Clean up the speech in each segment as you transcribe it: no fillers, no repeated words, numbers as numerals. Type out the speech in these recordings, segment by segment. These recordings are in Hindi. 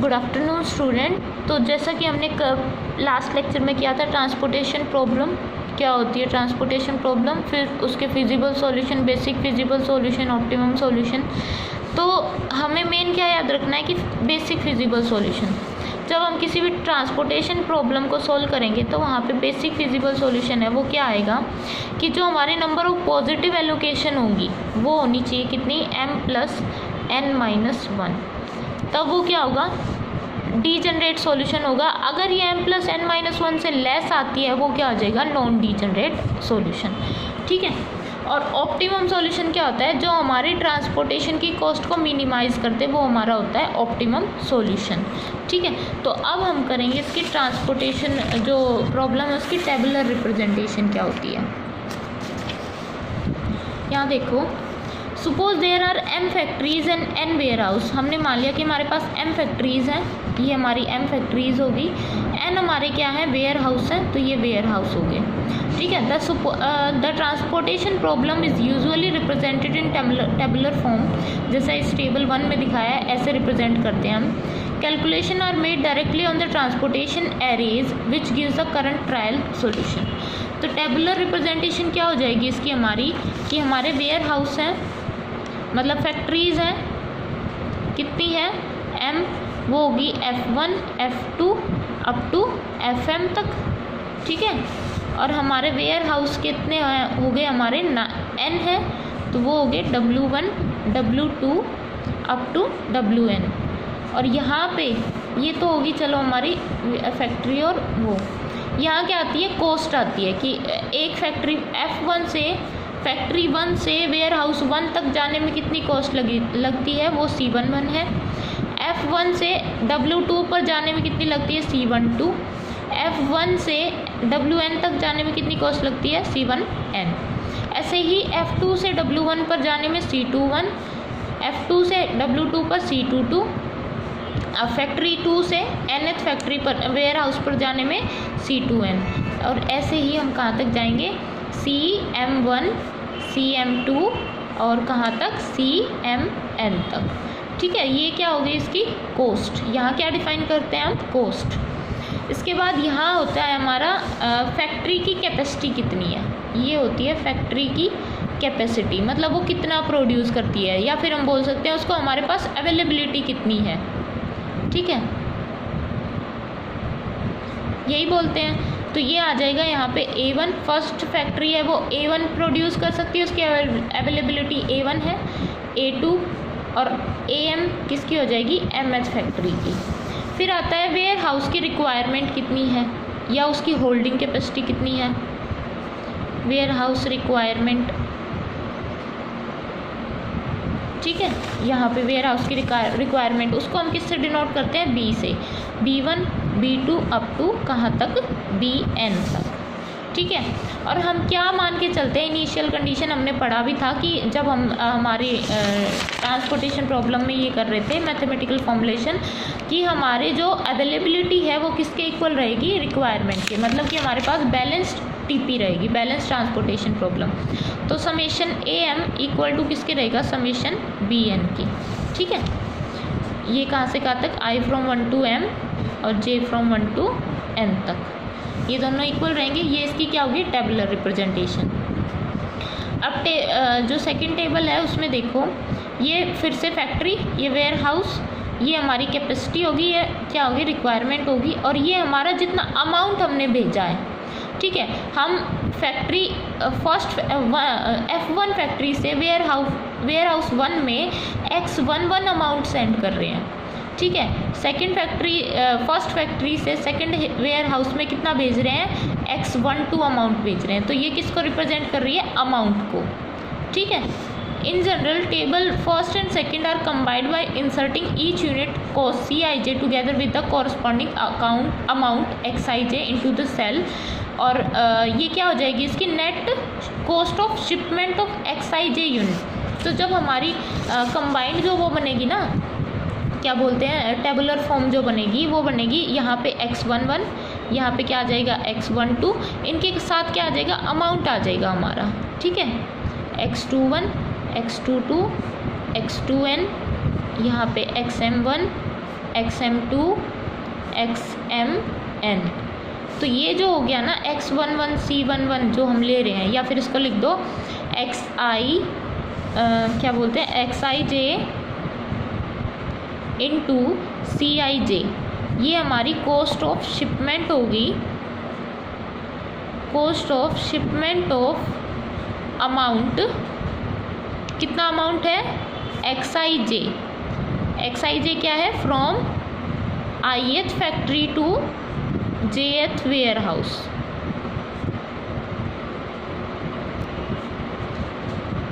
Good afternoon student. तो जैसा कि हमने लास्ट लेक्चर में किया था, ट्रांसपोर्टेशन प्रॉब्लम क्या होती है, ट्रांसपोर्टेशन प्रॉब्लम, फिर उसके feasible solution, basic feasible solution, optimum solution. तो हमें मेन क्या याद रखना है कि बेसिक फिजिबल सॉल्यूशन, जब हम किसी भी ट्रांसपोर्टेशन प्रॉब्लम को सॉल्व करेंगे तो वहाँ पे बेसिक फिजिबल सॉल्यूशन है वो क्या आएगा कि जो हमारे नंबर ऑफ पॉजिटिव एलोकेशन होंगी वो होनी चाहिए कितनी, m+n-1। तब वो क्या होगा, डीजनरेट सॉल्यूशन होगा। अगर ये m+n-1 से लेस आती है वो क्या हो जाएगा, नॉन डीजनरेट सॉल्यूशन। ठीक है। और ऑप्टिमम सॉल्यूशन क्या होता है, जो हमारी ट्रांसपोर्टेशन की कॉस्ट को मिनिमाइज़ करते हैं, वो हमारा होता है ऑप्टिमम सॉल्यूशन। ठीक है। तो अब हम करेंगे इसकी ट्रांसपोर्टेशन जो प्रॉब्लम है उसकी टेबुलर रिप्रेजेंटेशन क्या होती है। यहाँ देखो, suppose there are m factories and n warehouse. हमने मान लिया कि हमारे पास m फैक्ट्रीज़ हैं, ये हमारी m फैक्ट्रीज़ होगी, n हमारे क्या है, वेयर हाउस है, तो ये वेयर हाउस हो गए। ठीक है। The transportation problem is usually represented in tabular form. जैसा इस टेबल 1 में दिखाया है ऐसे रिप्रेजेंट करते हैं हम। Calculation are made directly on the transportation arrays which gives the current trial solution. तो टेबुलर रिप्रेजेंटेशन क्या हो जाएगी इसकी हमारी, कि हमारे वेयर हाउस हैं, मतलब फैक्ट्रीज़ हैं, कितनी है m, वो होगी F1 F2 up to FM तक। ठीक है। और हमारे वेयर हाउस कितने हो गए, हमारे n है, तो वो हो गए W1 W2 up to WN। और यहाँ पे ये तो होगी चलो हमारी फैक्ट्री, और वो यहाँ क्या आती है, कॉस्ट आती है कि एक फैक्ट्री F1 से फैक्ट्री 1 से वेयर हाउस 1 तक जाने में कितनी कॉस्ट लगती है, वो C11 है। F1 से W2 पर जाने में कितनी लगती है, C12। F1 से WN तक जाने में कितनी कॉस्ट लगती है, C1N। ऐसे ही F2 से W1 पर जाने में C21, F2 से W2 पर C22, अब फैक्ट्री 2 से nth फैक्ट्री पर वेयर हाउस पर जाने में C2N। और ऐसे ही हम कहाँ तक जाएंगे, CM1 CM2 और कहाँ तक, CMN तक। ठीक है। ये क्या होगी इसकी कॉस्ट, यहाँ क्या डिफाइन करते हैं हम, कॉस्ट। इसके बाद यहाँ होता है हमारा फैक्ट्री की कैपेसिटी कितनी है, ये होती है फैक्ट्री की कैपेसिटी, मतलब वो कितना प्रोड्यूस करती है, या फिर हम बोल सकते हैं उसको हमारे पास अवेलेबिलिटी कितनी है। ठीक है, यही बोलते हैं। तो ये आ जाएगा यहाँ पे A1, फर्स्ट फैक्ट्री है वो A1 प्रोड्यूस कर सकती है, उसकी अवेलेबिलिटी A1 है। A2 और AM किसकी हो जाएगी, MH फैक्ट्री की। फिर आता है वेयर हाउस की रिक्वायरमेंट कितनी है, या उसकी होल्डिंग कैपेसिटी कितनी है, वेयर हाउस रिक्वायरमेंट। ठीक है। यहाँ पे वेयर हाउस की रिक्वायरमेंट, उसको हम किससे डिनोट करते हैं, B से, B1 B2 अप टू कहाँ तक, BN तक। ठीक है। और हम क्या मान के चलते हैं, इनिशियल कंडीशन हमने पढ़ा भी था कि जब हम हमारी ट्रांसपोर्टेशन प्रॉब्लम में ये कर रहे थे मैथमेटिकल फॉर्मुलेशन, कि हमारे जो अवेलेबिलिटी है वो किसके इक्वल रहेगी, रिक्वायरमेंट के, मतलब कि हमारे पास बैलेंस्ड TP रहेगी, बैलेंस ट्रांसपोर्टेशन प्रॉब्लम। तो समेशन AM इक्वल टू किसके रहेगा, समेशन BN की। ठीक है। ये कहाँ से कहाँ तक, I फ्रॉम 1 to M और J फ्रॉम 1 to N तक, ये दोनों इक्वल रहेंगे। ये इसकी क्या होगी, टेबुलर रिप्रेजेंटेशन। अब जो सेकंड टेबल है उसमें देखो, ये फिर से फैक्ट्री, ये वेयर हाउस, ये हमारी कैपेसिटी होगी, ये क्या होगी, रिक्वायरमेंट होगी, और ये हमारा जितना अमाउंट हमने भेजा है। ठीक है। हम फैक्ट्री फर्स्ट F1 फैक्ट्री से वेयर हाउस 1 में X11 अमाउंट सेंड कर रहे हैं। ठीक है। सेकंड फैक्ट्री फर्स्ट फैक्ट्री से सेकंड वेयर हाउस में कितना भेज रहे हैं, X12 अमाउंट भेज रहे हैं। तो ये किसको रिप्रेजेंट कर रही है, अमाउंट को। ठीक है। In general, table first and second are combined by inserting each unit cost Cij together with the corresponding amount Xij into the cell। और ये क्या हो जाएगी इसकी, net cost of shipment of Xij unit. तो जब हमारी कंबाइंड जो वो बनेगी ना, क्या बोलते हैं, टेबुलर फॉर्म जो बनेगी वो बनेगी, यहाँ पे X11, यहाँ पे क्या आ जाएगा X12, इनके साथ क्या आ जाएगा, अमाउंट आ जाएगा हमारा। ठीक है। X21 X22 X2n, यहाँ पे XM1 XM2 XMN। तो ये जो हो गया ना X11 C11 जो हम ले रहे हैं, या फिर इसको लिख दो XI क्या बोलते हैं XIJ इंटू CIJ। ये हमारी कॉस्ट ऑफ शिपमेंट होगी, cost of shipment of amount. कितना अमाउंट है? XIJ। XIJ क्या है? From ith factory to jth warehouse.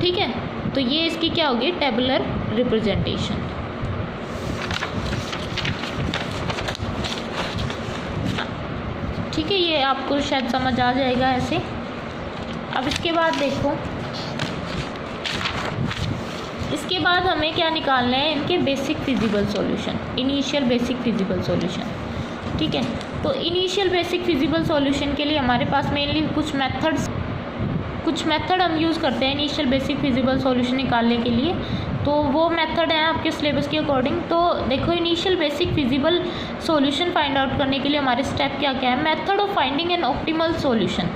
ठीक है, तो ये इसकी क्या होगी? Tabular representation. ठीक है, ये आपको शायद समझ आ जाएगा ऐसे। अब इसके बाद देखो, इसके बाद हमें क्या निकालना है? इनके basic feasible solution, initial basic feasible solution. ठीक है, तो इनिशियल बेसिक फिजिबल सॉल्यूशन के लिए हमारे पास मेनली कुछ मेथड हम यूज़ करते हैं इनिशियल बेसिक फिजिबल सॉल्यूशन निकालने के लिए। तो वो मेथड है आपके सिलेबस के अकॉर्डिंग। तो देखो, initial basic feasible solution find out करने के लिए हमारे स्टेप क्या क्या है? Method of finding N optimal solution.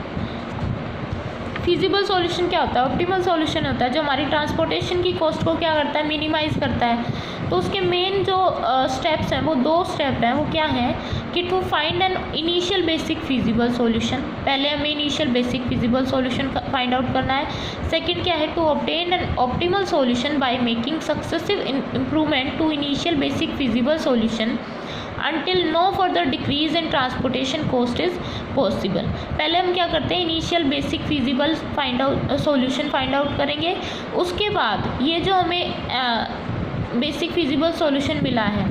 Feasible solution क्या होता है? ऑप्टिमल सॉल्यूशन होता है जो हमारी ट्रांसपोर्टेशन की कॉस्ट को क्या करता है? मिनिमाइज करता है। तो उसके मेन जो स्टेप्स हैं वो 2 स्टेप हैं। वो क्या है कि to find an initial basic feasible solution, पहले हमें initial basic feasible solution find out करना है। सेकंड क्या है? To obtain an optimal solution by making successive improvement to initial basic feasible solution until no further decrease in transportation cost is possible। पहले हम क्या करते हैं? Initial basic feasible solution find out करेंगे। उसके बाद ये जो हमें बेसिक फिजिबल सॉल्यूशन मिला है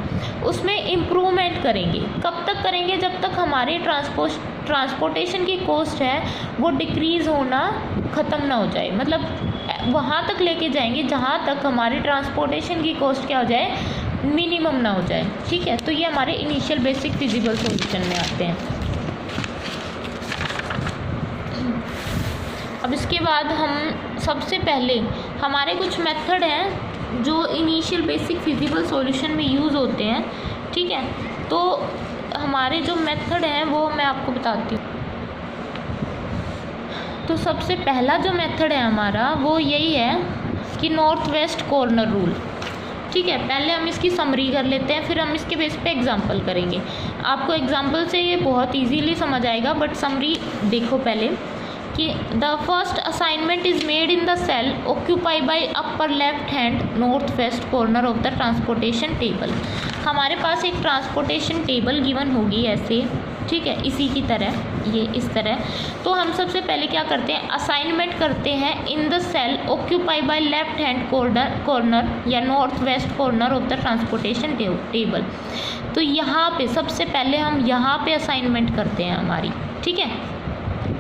उसमें इम्प्रूवमेंट करेंगे। कब तक करेंगे? जब तक हमारे ट्रांसपोर्टेशन की कॉस्ट है वो डिक्रीज़ होना ख़त्म ना हो जाए। मतलब वहाँ तक लेके जाएंगे जहाँ तक हमारी ट्रांसपोर्टेशन की कॉस्ट क्या हो जाए? मिनिमम ना हो जाए। ठीक है, तो ये हमारे इनिशियल बेसिक फिजिबल सॉल्यूशन में आते हैं। अब इसके बाद हम सबसे पहले हमारे कुछ मेथड हैं जो इनिशियल बेसिक फिजिबल सॉल्यूशन में यूज़ होते हैं। ठीक है, तो हमारे जो मेथड हैं वो मैं आपको बताती हूँ। तो सबसे पहला जो मेथड है हमारा वो यही है कि नॉर्थ वेस्ट कॉर्नर रूल। ठीक है, पहले हम इसकी समरी कर लेते हैं, फिर हम इसके बेस पे एग्जांपल करेंगे। आपको एग्जांपल से ये बहुत इजीली समझ आएगा, बट समरी देखो पहले कि the first assignment is made in the cell occupy by upper left hand north west corner of the transportation table. हमारे पास एक ट्रांसपोर्टेशन टेबल गिवन होगी ऐसे। ठीक है, इसी की तरह, ये इस तरह। तो हम सबसे पहले क्या करते हैं? असाइनमेंट करते हैं in the cell occupy by left hand corner या north west corner of the transportation table. तो यहाँ पे सबसे पहले हम यहाँ पे असाइनमेंट करते हैं हमारी। ठीक है,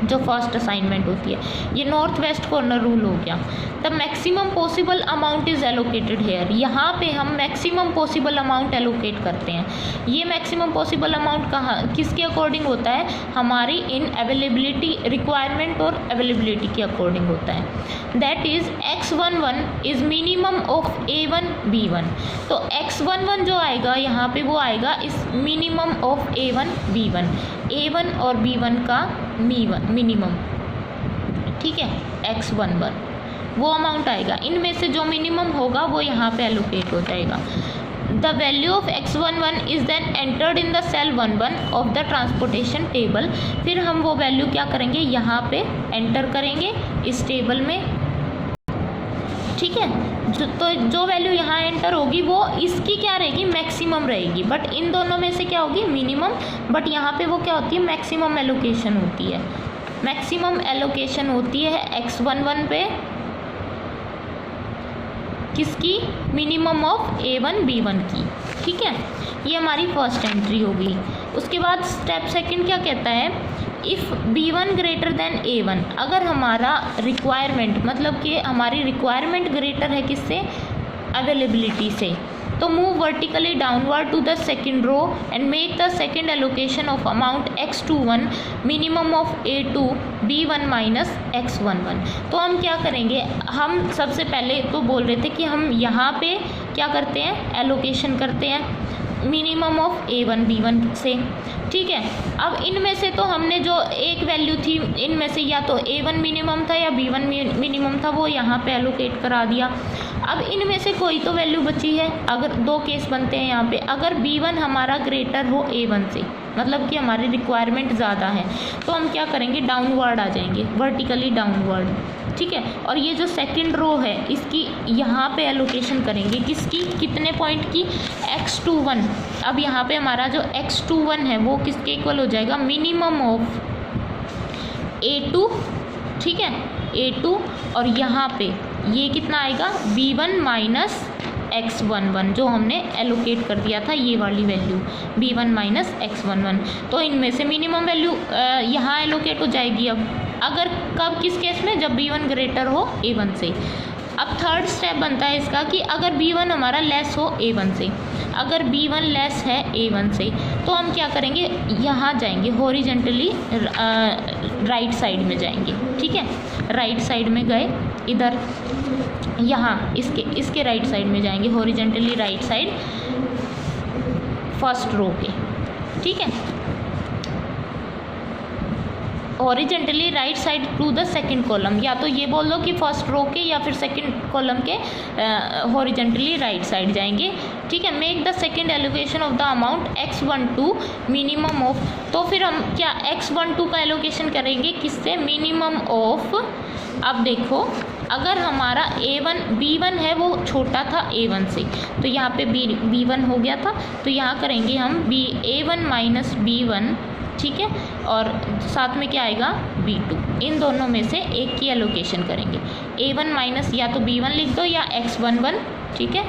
जो फर्स्ट असाइनमेंट होती है, ये नॉर्थ वेस्ट कॉर्नर रूल हो गया। The maximum possible amount is allocated here. यहाँ पे हम मैक्सिमम पॉसिबल अमाउंट एलोकेट करते हैं। ये मैक्सिमम पॉसिबल अमाउंट कहाँ किसके अकॉर्डिंग होता है? हमारी इन अवेलेबिलिटी रिक्वायरमेंट और अवेलेबिलिटी के अकॉर्डिंग होता है। That is X11 is minimum of A1 B1। तो X11 जो आएगा यहाँ पे वो आएगा इस minimum of A1 B1, A1 और B1 का मिनिमम। ठीक है, X11 वो अमाउंट आएगा। इनमें से जो मिनिमम होगा वो यहाँ पे एलोकेट हो जाएगा। The value of X11 is then entered in the cell 11 of the transportation table. फिर हम वो वैल्यू क्या करेंगे? यहाँ पे एंटर करेंगे इस टेबल में। ठीक है, तो जो वैल्यू यहाँ एंटर होगी वो इसकी क्या रहेगी? मैक्सिमम रहेगी। बट इन दोनों में से क्या होगी? मिनिमम। बट यहाँ पे वो क्या होती है? मैक्सिमम एलोकेशन होती है। मैक्सिमम एलोकेशन होती है X11 पे, किसकी? मिनिमम ऑफ A1 B1 की। ठीक है, ये हमारी फर्स्ट एंट्री होगी। उसके बाद स्टेप सेकंड क्या कहता है? If B1 greater than A1, अगर हमारा रिक्वायरमेंट, मतलब कि हमारी रिक्वायरमेंट ग्रेटर है किससे? अवेलेबिलिटी से, तो move vertically downward to the second row and make the second allocation of amount X21 minimum of A2 B1 minus X11। तो हम क्या करेंगे? हम सबसे पहले तो बोल रहे थे कि हम यहाँ पे क्या करते हैं? एलोकेशन करते हैं। मिनिमम ऑफ A1 B1 से। ठीक है, अब इनमें से तो हमने जो एक वैल्यू थी इनमें से या तो A1 मिनिमम था या B1 मिनिमम था, वो यहाँ पे एलोकेट करा दिया। अब इनमें से कोई तो वैल्यू बची है। अगर दो केस बनते हैं यहाँ पे, अगर B1 हमारा ग्रेटर हो A1 से, मतलब कि हमारी रिक्वायरमेंट ज़्यादा है, तो हम क्या करेंगे, डाउनवर्ड आ जाएंगे, वर्टिकली डाउनवर्ड। ठीक है, और ये जो सेकंड रो है इसकी यहाँ पे एलोकेशन करेंगे, किसकी, कितने पॉइंट की, x21। अब यहाँ पे हमारा जो x21 है वो किसके इक्वल हो जाएगा, मिनिमम ऑफ A2। ठीक है, A2, और यहाँ पे ये कितना आएगा, B1 माइनस x11, जो हमने एलोकेट कर दिया था ये वाली वैल्यू B1 माइनस x11। तो इनमें से मिनिमम वैल्यू यहाँ एलोकेट हो जाएगी। अब अगर कब, किस केस में, जब B1 ग्रेटर हो A1 से। अब थर्ड स्टेप बनता है इसका कि अगर B1 हमारा लेस हो A1 से, अगर B1 लेस है A1 से, तो हम क्या करेंगे, यहाँ जाएंगे हॉरिजेंटली राइट साइड में जाएंगे। ठीक है, राइट साइड में गए, इधर यहाँ इसके राइट साइड में जाएंगे, horizontally right side first row के। ठीक है, horizontally right side to the second column, या तो ये बोल दो कि फर्स्ट रो के या फिर सेकंड कॉलम के हॉरिजेंटली राइट साइड जाएंगे। ठीक है, make the second allocation of the amount x12 minimum of, तो फिर हम क्या x12 का एलोकेशन करेंगे, किससे, मिनिमम ऑफ। अब देखो, अगर हमारा B1 है वो छोटा था A1 से, तो यहाँ पे B1 हो गया था, तो यहाँ करेंगे हम A1 माइनस B1। ठीक है, और साथ में क्या आएगा, B2। इन दोनों में से एक की एलोकेशन करेंगे, A1 माइनस या तो B1 लिख दो या x11। ठीक है,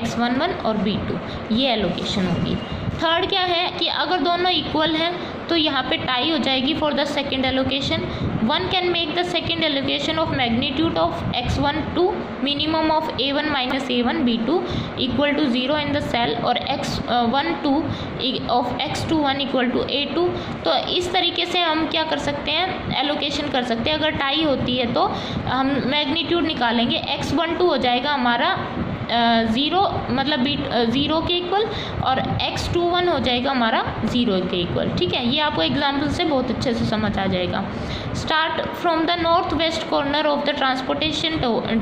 x11 और B2, ये एलोकेशन होगी। थर्ड क्या है कि अगर दोनों इक्वल हैं तो यहाँ पे टाई हो जाएगी for the second allocation. One can make the second allocation of magnitude of x12 minimum of A1 minus A1 B2 equal to 0 in the cell, और x12 of x21 equal to A2। तो इस तरीके से हम क्या कर सकते हैं, एलोकेशन कर सकते हैं। अगर टाई होती है तो हम मैग्नीट्यूड निकालेंगे, x12 हो जाएगा हमारा 0, मतलब 0 के इक्वल, और x21 हो जाएगा हमारा 0 के इक्वल। ठीक है, ये आपको एग्जाम्पल से बहुत अच्छे से समझ आ जाएगा। Start from the north west corner of the transportation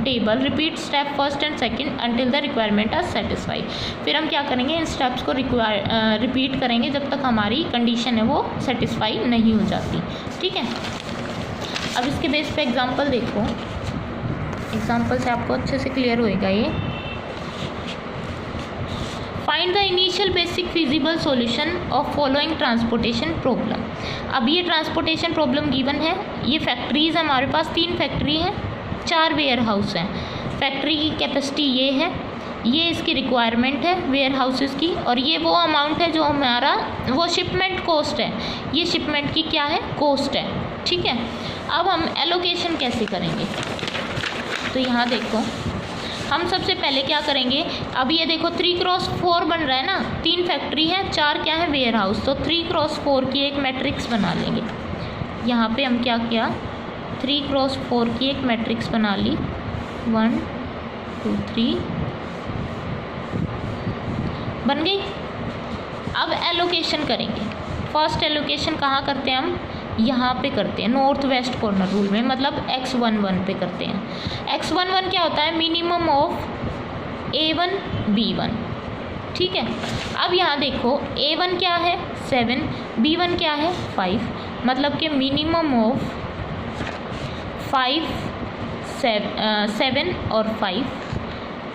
table, repeat step first and second until the requirement are satisfied. फिर हम क्या करेंगे, इन स्टेप्स को रिपीट करेंगे जब तक हमारी कंडीशन है वो सेटिस्फाई नहीं हो जाती। ठीक है, अब इसके बेस पे एग्जाम्पल देखो, एग्जाम्पल से आपको अच्छे से क्लियर होएगा ये। Find the initial basic feasible solution of following transportation problem. अब ये ट्रांसपोर्टेशन प्रॉब्लम गिवन है, ये फैक्ट्रीज हमारे पास 3 फैक्ट्री हैं, 4 वेयर हाउस हैं। फैक्ट्री की कैपेसिटी ये है, ये इसकी रिक्वायरमेंट है वेयर हाउसेस की, और ये वो अमाउंट है जो हमारा वो शिपमेंट कॉस्ट है, ये शिपमेंट की क्या है, कॉस्ट है। ठीक है, अब हम एलोकेशन कैसे करेंगे, तो यहाँ देखो, हम सबसे पहले क्या करेंगे, अब ये देखो 3x4 बन रहा है ना, 3 फैक्ट्री है, 4 क्या है, वेयर हाउस, तो 3x4 की एक मैट्रिक्स बना लेंगे। यहाँ पे हम क्या किया, 3x4 की एक मैट्रिक्स बना ली, 1 2 3 बन गई। अब एलोकेशन करेंगे, फर्स्ट एलोकेशन कहाँ करते हैं हम, यहाँ पे करते हैं, नॉर्थ वेस्ट कॉर्नर रूल में, मतलब x11 पे करते हैं। x11 क्या होता है, मिनिमम ऑफ A1 B1। ठीक है, अब यहाँ देखो A1 क्या है 7, B1 क्या है 5, मतलब कि मिनिमम ऑफ 5 7 और 5,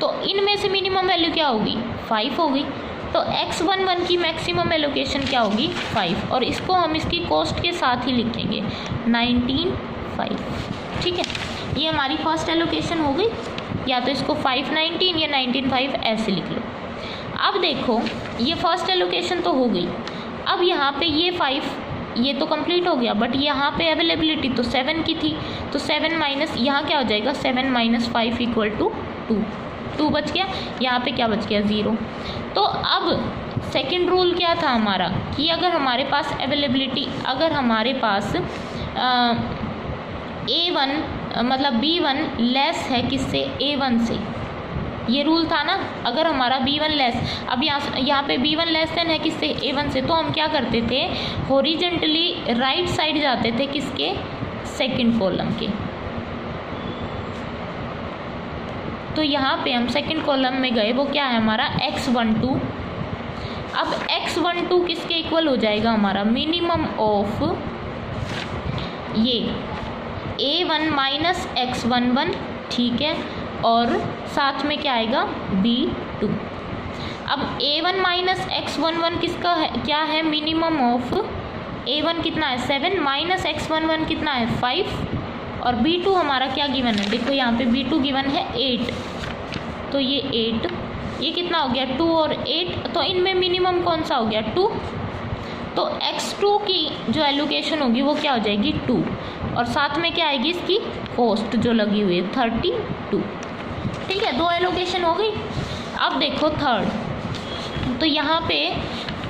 तो इनमें से मिनिमम वैल्यू क्या होगी, 5 होगी। तो x11 की मैक्सिमम एलोकेशन क्या होगी, 5, और इसको हम इसकी कॉस्ट के साथ ही लिखेंगे 19.5। ठीक है, ये हमारी फर्स्ट एलोकेशन हो गई, या तो इसको 519 या 19.5 ऐसे लिख लो। अब देखो ये फर्स्ट एलोकेशन तो हो गई, अब यहाँ पे ये 5 ये तो कंप्लीट हो गया, बट यहाँ पे अवेलेबिलिटी तो 7 की थी, तो 7 माइनस यहाँ क्या हो जाएगा, 7 माइनस 5 इक्वल टू 2 बच गया, यहाँ पे क्या बच गया, 0। तो अब सेकंड रूल क्या था हमारा कि अगर हमारे पास अवेलेबिलिटी, अगर हमारे पास A1 मतलब B1 लेस है किससे, A1 से, ये रूल था ना, अगर हमारा B1 लेस, अब यहाँ पे B1 लेस देन है किससे, A1 से, तो हम क्या करते थे, हॉरिजेंटली राइट साइड जाते थे किसके, सेकंड कॉलम के। तो यहाँ पे हम सेकंड कॉलम में गए, वो क्या है हमारा X12। अब X12 किसके इक्वल हो जाएगा हमारा, मिनिमम ऑफ ये A1 माइनस X11, ठीक है, और साथ में क्या आएगा B2। अब A1 माइनस X11 किसका है, क्या है, मिनिमम ऑफ A1 कितना है 7 माइनस X11 कितना है 5, और B2 हमारा क्या गिवन है, देखो यहाँ पे B2 गिवन है 8, तो ये 8, ये कितना हो गया 2 और 8, तो इनमें मिनिमम कौन सा हो गया 2, तो X2 की जो एलोकेशन होगी वो क्या हो जाएगी 2, और साथ में क्या आएगी इसकी कॉस्ट जो लगी हुई है 32, ठीक है, 2 एलोकेशन हो गई। अब देखो थर्ड, तो यहाँ पे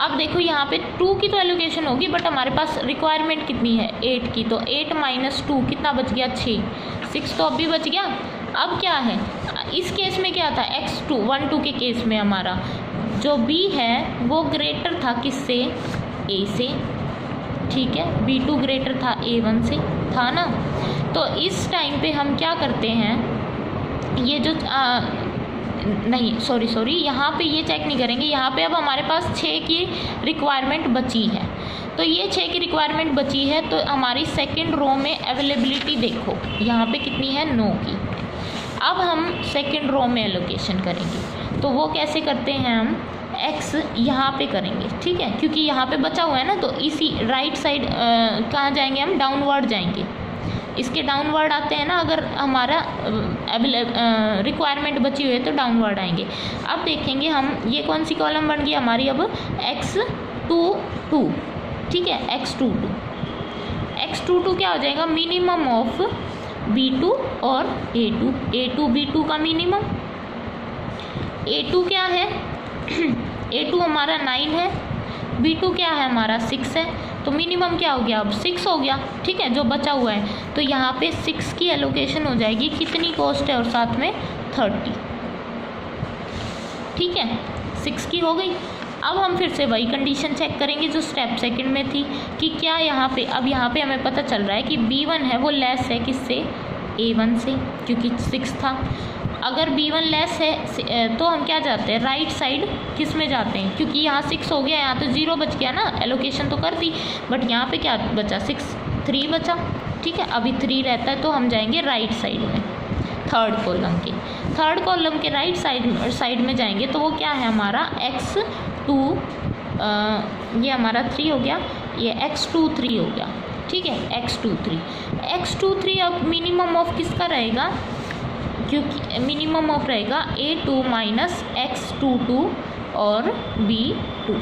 अब देखो यहाँ पे 2 की तो एलोकेशन होगी, बट हमारे पास रिक्वायरमेंट कितनी है 8 की, तो 8 माइनस 2 कितना बच गया 6 तो अभी बच गया। अब क्या है, इस केस में क्या था X2 1 2 के केस में हमारा जो B है वो ग्रेटर था किससे, A से, ठीक है, B2 ग्रेटर था A1 से, था ना। तो इस टाइम पे हम क्या करते हैं, ये जो नहीं सॉरी यहाँ पे ये चेक नहीं करेंगे, यहाँ पे अब हमारे पास 6 की रिक्वायरमेंट बची है, तो ये 6 की रिक्वायरमेंट बची है, तो हमारी सेकंड रो में अवेलेबिलिटी देखो यहाँ पे कितनी है 9 की। अब हम सेकंड रो में एलोकेशन करेंगे, तो वो कैसे करते हैं हम, X यहाँ पे करेंगे, ठीक है, क्योंकि यहाँ पे बचा हुआ है ना, तो इसी राइट साइड कहाँ जाएंगे हम, डाउनवर्ड जाएंगे, इसके डाउनवर्ड आते हैं ना, अगर हमारा रिक्वायरमेंट बची हुई है तो डाउनवर्ड आएंगे। अब देखेंगे हम ये कौन सी कॉलम बन गई हमारी, अब X22, ठीक है, X22 क्या हो जाएगा, मिनिमम ऑफ B2 और A2 B2 का मिनिमम, A2 क्या है A2 हमारा 9 है, B2 क्या है हमारा 6 है, तो मिनिमम क्या हो गया अब 6 हो गया, ठीक है, जो बचा हुआ है, तो यहाँ पे 6 की एलोकेशन हो जाएगी, कितनी कॉस्ट है और साथ में 30, ठीक है, 6 की हो गई। अब हम फिर से वही कंडीशन चेक करेंगे जो स्टेप सेकंड में थी, कि क्या यहाँ पे, अब यहाँ पे हमें पता चल रहा है कि B1 है वो लेस है किससे, A1 से, क्योंकि 6 था। अगर B1 लेस है तो हम क्या जाते हैं, राइट साइड किस में जाते हैं, क्योंकि यहाँ 6 हो गया, यहाँ तो 0 बच गया ना, एलोकेशन तो कर दी, बट यहाँ पे क्या बचा 3 बचा, ठीक है, अभी 3 रहता है, तो हम जाएंगे राइट साइड में, थर्ड कॉलम के राइट साइड में जाएंगे, तो वो क्या है हमारा X2, ये हमारा 3 हो गया, ये X23 हो गया, ठीक है, X23 अब मिनिमम ऑफ किसका रहेगा, क्योंकि मिनिमम ऑफ रहेगा A2 माइनस X22 और B2,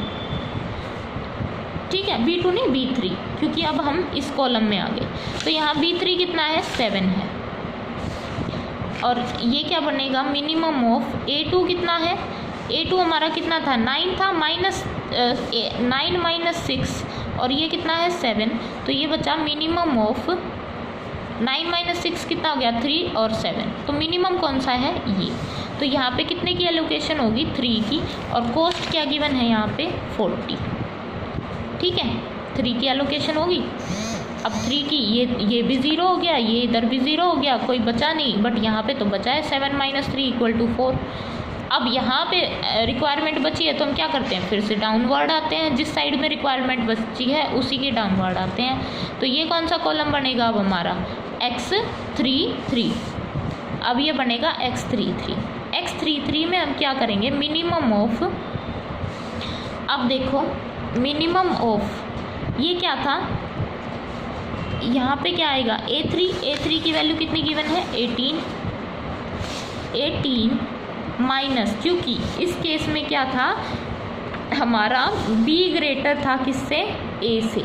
ठीक है, B2 नहीं B3, क्योंकि अब हम इस कॉलम में आ गए, तो यहाँ B3 कितना है 7 है, और ये क्या बनेगा, मिनिमम ऑफ A2 कितना है, A2 हमारा कितना था 9 था, -9 माइनस 6, और ये कितना है 7, तो ये बचा मिनिमम ऑफ 9 माइनस 6 कितना हो गया 3 और 7, तो मिनिमम कौन सा है ये, तो यहाँ पे कितने की एलोकेशन होगी 3 की, और कॉस्ट क्या गिवन है यहाँ पे 40, ठीक है, 3 की एलोकेशन होगी। अब 3 की ये भी 0 हो गया, ये इधर भी 0 हो गया, कोई बचा नहीं, बट यहाँ पे तो बचा है 7 माइनस 3 इक्वल टू 4। अब यहाँ पे रिक्वायरमेंट बची है तो हम क्या करते हैं, फिर से डाउनवर्ड आते हैं, जिस साइड में रिक्वायरमेंट बची है उसी के डाउनवर्ड आते हैं, तो ये कौन सा कॉलम बनेगा अब हमारा X33, अब ये बनेगा X33 में हम क्या करेंगे, मिनिमम ऑफ, अब देखो मिनिमम ऑफ ये क्या था, यहाँ पे क्या आएगा A3 की वैल्यू कितनी गिवन है 18 माइनस, क्योंकि इस केस में क्या था हमारा B ग्रेटर था किससे A से,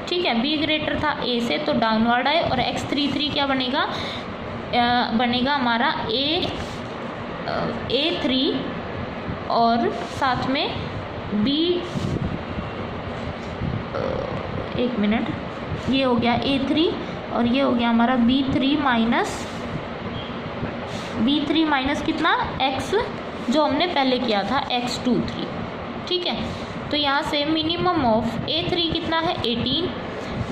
ठीक है, B ग्रेटर था A से, तो डाउनवर्ड आए, और X33 क्या बनेगा, बनेगा हमारा A3 और साथ में B, एक मिनट, ये हो गया A3 और ये हो गया हमारा B3 माइनस B3 माइनस कितना x जो हमने पहले किया था x23, ठीक है। तो यहाँ से मिनिमम ऑफ A3 कितना है 18,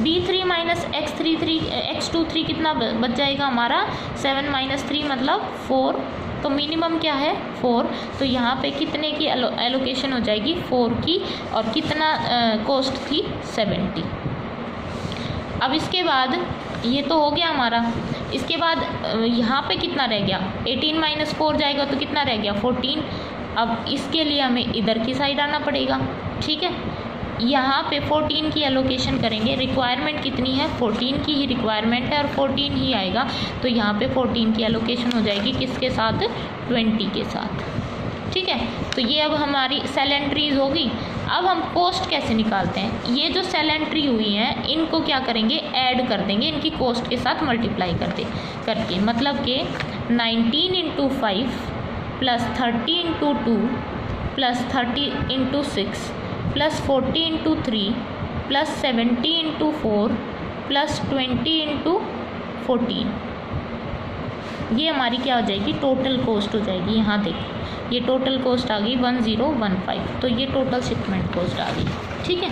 B3 माइनस x23 कितना बच जाएगा हमारा 7 माइनस 3 मतलब 4, तो मिनिमम क्या है 4। तो यहाँ पे कितने की एलोकेशन हो जाएगी 4 की, और कितना कॉस्ट थी 70। अब इसके बाद ये तो हो गया हमारा, इसके बाद यहाँ पे कितना रह गया 18 माइनस 4 जाएगा तो कितना रह गया 14। अब इसके लिए हमें इधर की साइड आना पड़ेगा, ठीक है। यहाँ पे 14 की एलोकेशन करेंगे, रिक्वायरमेंट कितनी है 14 की ही रिक्वायरमेंट है और 14 ही आएगा, तो यहाँ पे 14 की एलोकेशन हो जाएगी किसके साथ 20 के साथ, ठीक है। तो ये अब हमारी सेल एंट्रीज होगी। अब हम कॉस्ट कैसे निकालते हैं, ये जो सेल एंट्री हुई हैं इनको क्या करेंगे ऐड कर देंगे इनकी कॉस्ट के साथ मल्टीप्लाई करके, मतलब कि 19 × 5 plus 30 × 2 plus 30 × 6 plus 40 × 3 plus 70 × 4 plus 20 × 14, ये हमारी क्या हो जाएगी टोटल कॉस्ट हो जाएगी। यहाँ देखो ये टोटल कॉस्ट आ गई 1015, तो ये टोटल शिपमेंट कॉस्ट आ गई, ठीक है।